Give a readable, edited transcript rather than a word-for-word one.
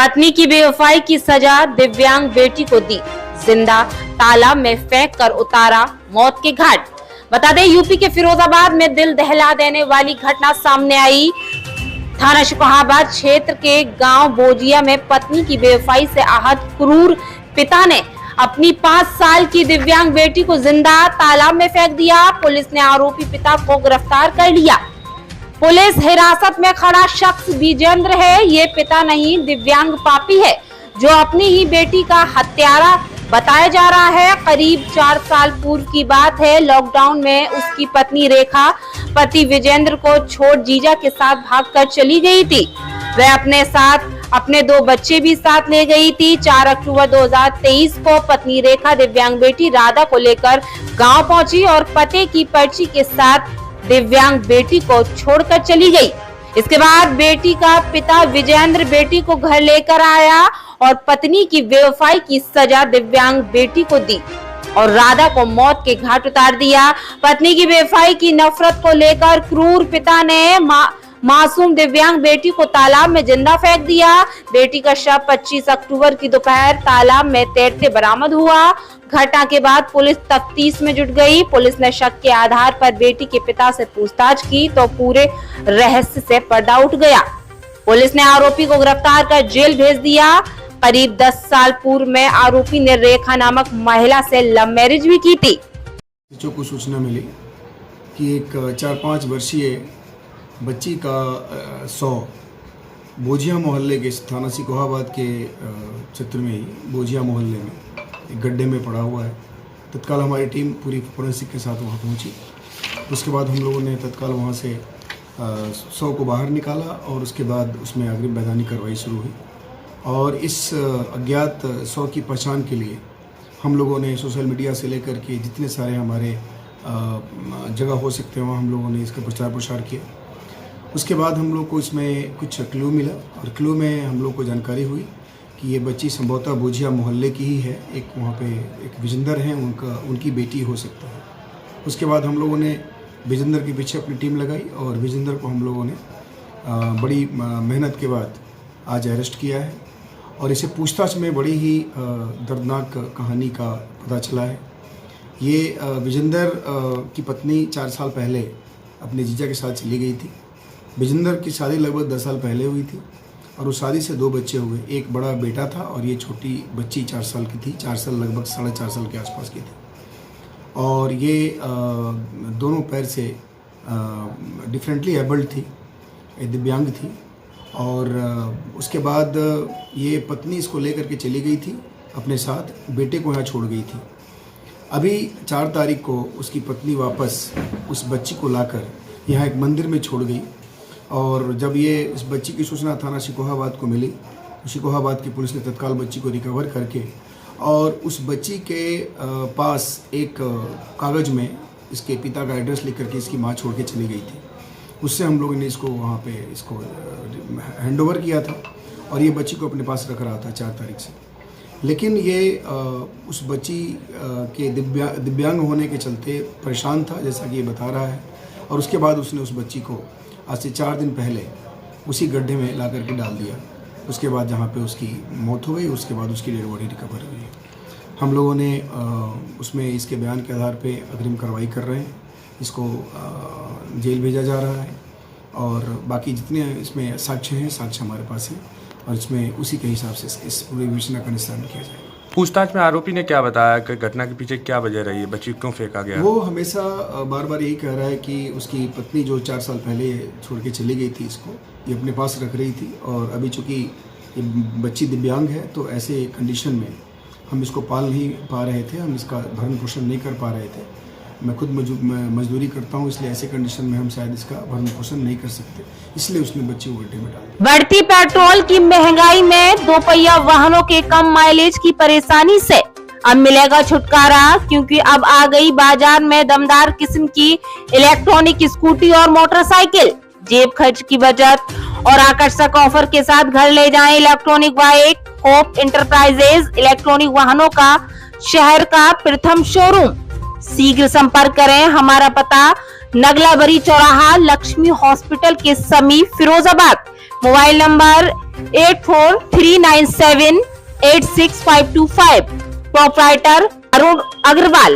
पत्नी की बेवफाई की सजा दिव्यांग बेटी को दी, जिंदा तालाब में फेंक कर उतारा मौत के घाट। बता दें, यूपी के फिरोजाबाद में दिल दहला देने वाली घटना सामने आई। थाना शिकोहाबाद क्षेत्र के गांव बोजिया में पत्नी की बेवफाई से आहत क्रूर पिता ने अपनी 5 साल की दिव्यांग बेटी को जिंदा तालाब में फेंक दिया। पुलिस ने आरोपी पिता को गिरफ्तार कर लिया। पुलिस हिरासत में खड़ा शख्स विजेंद्र है। ये पिता नहीं, दिव्यांग पापी है जो अपनी ही बेटी का हत्यारा बताया जा रहा है। करीब 4 साल पूर्व की बात है। लॉकडाउन में उसकी पत्नी रेखा पति विजेंद्र को छोड़ जीजा के साथ भागकर चली गई थी। वह अपने साथ अपने 2 बच्चे भी साथ ले गई थी। 4 अक्टूबर 2023 को पत्नी रेखा दिव्यांग बेटी राधा को लेकर गांव पहुंची और पति की पर्ची के साथ दिव्यांग बेटी को छोड़कर चली गई। इसके बाद बेटी का पिता विजेंद्र बेटी को घर लेकर आया और पत्नी की बेवफाई की सजा दिव्यांग बेटी को दी और राधा को मौत के घाट उतार दिया। पत्नी की बेवफाई की नफरत को लेकर क्रूर पिता ने मासूम दिव्यांग बेटी को तालाब में जिंदा फेंक दिया। बेटी का शव 25 अक्टूबर की दोपहर तालाब में तैरते बरामद हुआ। घटना के बाद पुलिस तफ्तीश में जुट गई। पुलिस ने शक के आधार पर बेटी के पिता से पूछताछ की तो पूरे रहस्य से पर्दा उठ गया। पुलिस ने आरोपी को गिरफ्तार कर जेल भेज दिया। करीब 10 साल पूर्व में आरोपी ने रेखा नामक महिला से लव मैरिज भी की थी। बच्चों को सूचना मिली कि एक 4-5 वर्षीय बच्ची का 100 बोजिया मोहल्ले के थाना शिकोहाबाद के क्षेत्र में ही बोजिया मोहल्ले में एक गड्ढे में पड़ा हुआ है। तत्काल हमारी टीम पूरी फोरेंसिक के साथ वहाँ पहुँची। उसके बाद हम लोगों ने तत्काल वहाँ से 100 को बाहर निकाला और उसके बाद उसमें अग्रिम वैधानिक कार्रवाई शुरू हुई। और इस अज्ञात 100 की पहचान के लिए हम लोगों ने सोशल मीडिया से लेकर के जितने सारे हमारे जगह हो सकते हैं वहाँ हम लोगों ने इसका प्रचार प्रसार किया। उसके बाद हम लोग को इसमें कुछ क्लू मिला और क्लू में हम लोग को जानकारी हुई कि ये बच्ची संभवतः बोजिया मोहल्ले की ही है। एक वहाँ पे एक विजेंद्र हैं, उनकी बेटी हो सकता है। उसके बाद हम लोगों ने विजेंद्र के पीछे अपनी टीम लगाई और विजेंद्र को हम लोगों ने बड़ी मेहनत के बाद आज अरेस्ट किया है और इसे पूछताछ में बड़ी ही दर्दनाक कहानी का पता चला है। ये विजेंद्र की पत्नी 4 साल पहले अपने जीजा के साथ चली गई थी। विजेंद्र की शादी लगभग 10 साल पहले हुई थी और उस शादी से 2 बच्चे हुए। एक बड़ा बेटा था और ये छोटी बच्ची 4 साल की थी, 4 साल लगभग 4.5 साल के आसपास की थी। और ये दोनों पैर से डिफरेंटली एबल्ड थी, दिव्यांग थी। और उसके बाद ये पत्नी इसको लेकर के चली गई थी अपने साथ, बेटे को यहाँ छोड़ गई थी। अभी 4 तारीख को उसकी पत्नी वापस उस बच्ची को लाकर यहाँ एक मंदिर में छोड़ गई। और जब ये इस बच्ची की सूचना थाना शिकोहाबाद को मिली, शिकोहाबाद की पुलिस ने तत्काल बच्ची को रिकवर करके और उस बच्ची के पास एक कागज़ में इसके पिता का एड्रेस लिख करके इसकी माँ छोड़ के चली गई थी। उससे हम लोगों ने इसको वहाँ पे इसको हैंडओवर किया था और ये बच्ची को अपने पास रख रहा था 4 तारीख से। लेकिन ये उस बच्ची के दिव्यांग होने के चलते परेशान था, जैसा कि ये बता रहा है। और उसके बाद उसने उस बच्ची को आज से 4 दिन पहले उसी गड्ढे में ला करके डाल दिया। उसके बाद जहाँ पे उसकी मौत हो गई, उसके बाद उसकी डेड बॉडी रिकवर हुई है। हम लोगों ने उसमें इसके बयान के आधार पे अग्रिम कार्रवाई कर रहे हैं। इसको जेल भेजा जा रहा है और बाकी जितने इसमें साक्ष्य हैं, साक्ष्य हमारे पास हैं और इसमें उसी के हिसाब से इस पूरी विवेचना का निस्तारण किया जाएगा। पूछताछ में आरोपी ने क्या बताया कि घटना के पीछे क्या वजह रही है, बच्ची क्यों फेंका गया? वो हमेशा बार बार यही कह रहा है कि उसकी पत्नी जो 4 साल पहले छोड़ के चली गई थी, इसको ये अपने पास रख रही थी। और अभी चूँकि ये बच्ची दिव्यांग है तो ऐसे कंडीशन में हम इसको पाल नहीं पा रहे थे, हम इसका भरण पोषण नहीं कर पा रहे थे। मैं खुद मजदूरी करता हूँ, इसलिए ऐसे कंडीशन में हम शायद इसका भरण पोषण नहीं कर सकते, इसलिए उसने बच्ची को गड्ढे में डाल दिया। बढ़ती पेट्रोल की महंगाई में 2 पहिया वाहनों के कम माइलेज की परेशानी से अब मिलेगा छुटकारा, क्योंकि अब आ गई बाजार में दमदार किस्म की इलेक्ट्रॉनिक स्कूटी और मोटरसाइकिल। जेब खर्च की बचत और आकर्षक ऑफर के साथ घर ले जाएं electronic bike. Hope enterprises electronic वाहनों का शहर का प्रथम शोरूम। शीघ्र संपर्क करें। हमारा पता नगलाबरी चौराहा, लक्ष्मी हॉस्पिटल के समीप, Firozabad. Mobile number 8439786525। Proprietor Arun Agarwal.